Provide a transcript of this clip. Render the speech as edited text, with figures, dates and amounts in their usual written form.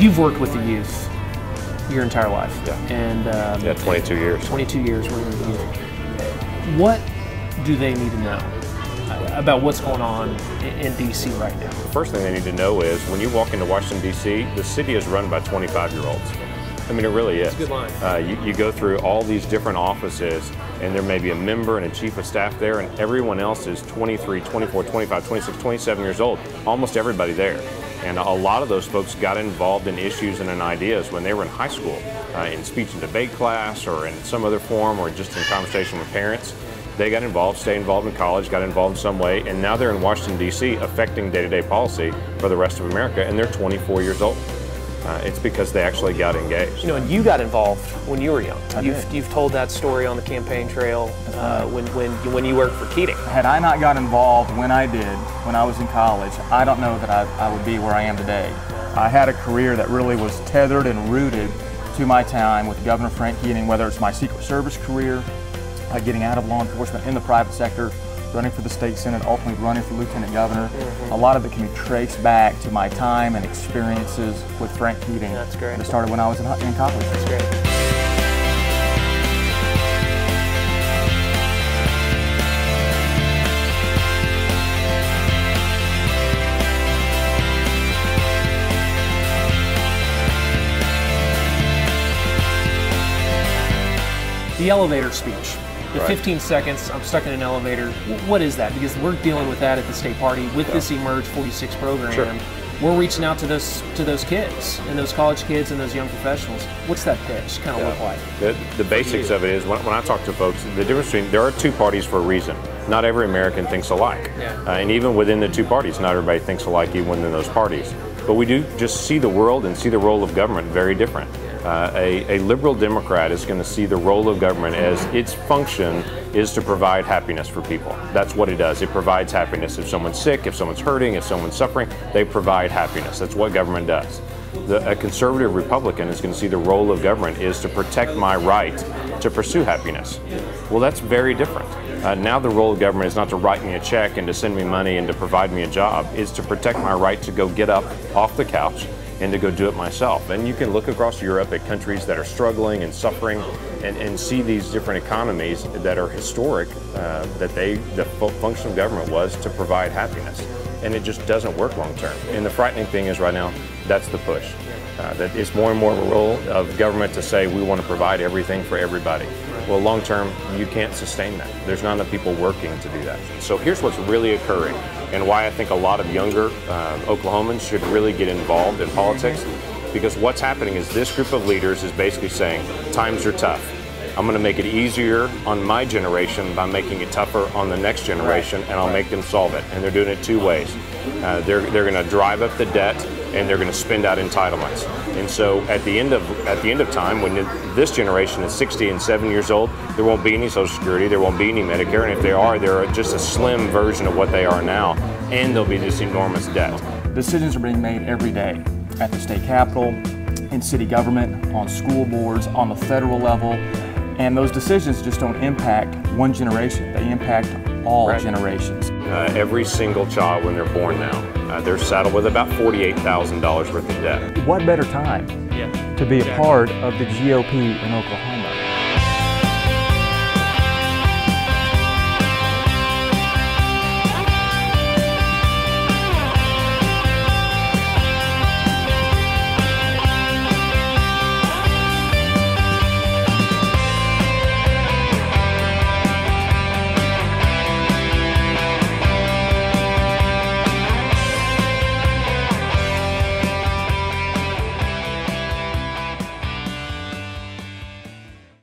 You've worked with the youth your entire life. Yeah. And yeah, 22 years. 22 years working with the youth. What do they need to know about what's going on in D.C. right now? The first thing they need to know is when you walk into Washington, D.C., the city is run by 25-year-olds. I mean, it really is. That's a good line. You go through all these different offices, and there may be a member and a chief of staff there, and everyone else is 23, 24, 25, 26, 27 years old. Almost everybody there. And a lot of those folks got involved in issues and in ideas when they were in high school, in speech and debate class or in some other form or just in conversation with parents. They got involved, stayed involved in college, got involved in some way, and now they're in Washington, D.C. affecting day-to-day policy for the rest of America, and they're 24 years old. It's because they actually got engaged. You know, and you got involved when you were young. did. You've told that story on the campaign trail when you worked for Keating. Had I not got involved when I did, when I was in college, I don't know that I would be where I am today. I had a career that really was tethered and rooted to my time with Governor Frank Keating, whether it's my Secret Service career, getting out of law enforcement in the private sector, running for the state senate, ultimately running for lieutenant governor. A lot of it can be traced back to my time and experiences with Frank Keating. That's great. That started when I was in college. That's great. The elevator speech. The Right. 15 seconds, I'm stuck in an elevator. What is that? Because we're dealing with that at the state party with this Emerge 46 program. Sure. We're reaching out to those kids and those college kids and those young professionals. What's that pitch kind of look like? The basics of it is when I talk to folks, the difference between there are two parties for a reason. Not every American thinks alike, and even within the two parties, not everybody thinks alike even within those parties. But we do just see the world and see the role of government very different. A liberal Democrat is going to see the role of government as its function is to provide happiness for people. That's what it does. It provides happiness. If someone's sick, if someone's hurting, if someone's suffering, they provide happiness. That's what government does. A conservative Republican is going to see the role of government is to protect my right to pursue happiness. Well, that's very different. Now the role of government is not to write me a check and to send me money and to provide me a job. It's to protect my right to go get up off the couch and to go do it myself. And you can look across Europe at countries that are struggling and suffering and see these different economies that are historic, that the function of government was to provide happiness. And it just doesn't work long term. And the frightening thing is right now, that's the push. That it's more and more of a role of government to say we want to provide everything for everybody. Well, long term, you can't sustain that. There's not enough people working to do that. So here's what's really occurring and why I think a lot of younger Oklahomans should really get involved in politics, because what's happening is this group of leaders is basically saying, times are tough. I'm going to make it easier on my generation by making it tougher on the next generation, and I'll make them solve it. And they're doing it two ways. They're going to drive up the debt, and they're going to spend out entitlements. And so at the end of time, when this generation is 60 and 7 years old, there won't be any Social Security, there won't be any Medicare, and if they are, they're just a slim version of what they are now, and there'll be this enormous debt. Decisions are being made every day at the state capitol, in city government, on school boards, on the federal level. And those decisions just don't impact one generation, they impact all generations. Every single child when they're born now, they're saddled with about $48,000 worth of debt. What better time to be a part of the GOP in Oklahoma?